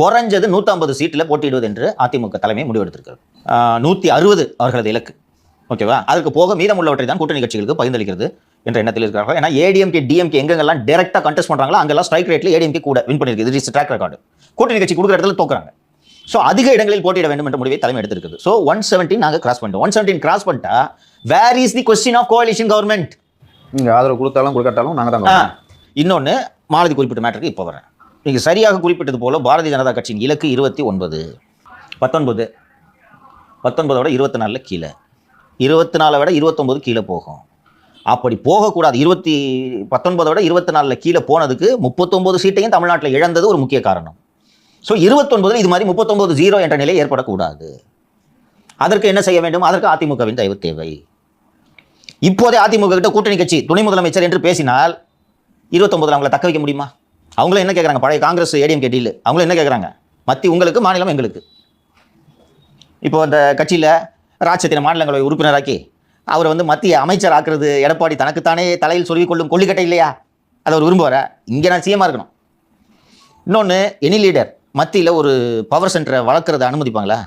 குறைஞ்சது 150 சீட்டில் போட்டியிடுவது என்று அதிமுக தலைமை முடிவெடுத்திருக்கிறது. 160 அவர்களது இலக்கு. ஓகேவா? அதுக்கு போக மீதமுள்ளவற்றை தான் கூட்டணி கட்சிகளுக்கு பகிர்ந்தளிக்கிறது என்ற எண்ணத்தில் இருக்கிறார்கள். ஏன்னா ஏடிஎம்கே டிஎம்கே எங்கெல்லாம் டைரக்டா கண்டெஸ்ட் பண்றாங்களோ அங்கெல்லாம் ஸ்ட்ரைக் ரேட்ல ஏடிஎம்கே கூட வின் பண்ணிருக்கு. இது ட்ராக் ரெக்கார்டு. கூட்டணி கட்சி கொடுக்குற இடத்துல தோக்குறாங்க. ஸோ அதிக இடங்களில் போட்டியிட வேண்டும் என்ற முடிவை தலைமை எடுத்திருக்குது. ஸோ 117 நாங்கள் கிராஸ் பண்ணிட்டோம். 117 கிராஸ் பண்ணிட்டா where is the question of கோalition கவர்மெண்ட்? நீங்க ஆதரவு கொடுத்தாலும் கொடுக்காட்டாலும் நாங்க தான். இன்னொன்னு மாலதி குறிப்பிட்ட மேட்டருக்கு இப்போ வரேன். நீங்க சரியாக குறிப்பிட்டது போல பாரதிய ஜனதா கட்சியின் இலக்கு 29, 19 19 24 கீழே, 24 விட 29 கீழே போகும். அப்படி போகக்கூடாது. 19 24 கீழே போனதுக்கு 39 சீட்டையும் தமிழ்நாட்டில் இழந்தது ஒரு முக்கிய காரணம். ஸோ 29 இது மாதிரி 39-0 என்ற நிலை ஏற்படக்கூடாது. அதற்கு என்ன செய்ய வேண்டும்? அதற்கு அதிமுகவின் தயவு தேவை. இப்போதே அதிமுக கிட்ட கூட்டணி கட்சி துணை முதலமைச்சர் என்று பேசினால் 29 அவங்களை தக்க வைக்க முடியுமா? அவங்களும் என்ன கேட்குறாங்க? பழைய காங்கிரஸ் ஏடிஎம்கே டீல். அவங்களும் என்ன கேட்குறாங்க? மத்திய உங்களுக்கு, மாநிலம் எங்களுக்கு. இப்போ அந்த கட்சியில் ராஜ்யத்தின மாநிலங்களை உறுப்பினராக்கி அவரை மத்திய அமைச்சர் ஆக்குறது எடப்பாடி தனக்குத்தானே தலையில் சொல்லிக் கொள்ளும் கொள்ளிக்கட்டை இல்லையா? அதை அவர் விரும்புவார? இங்கே நான் சிஎம்மாக இருக்கணும். இன்னொன்று, எனி லீடர் மத்தியில் ஒரு பவர் சென்டரை வளர்க்குறத அனுமதிப்பாங்களா?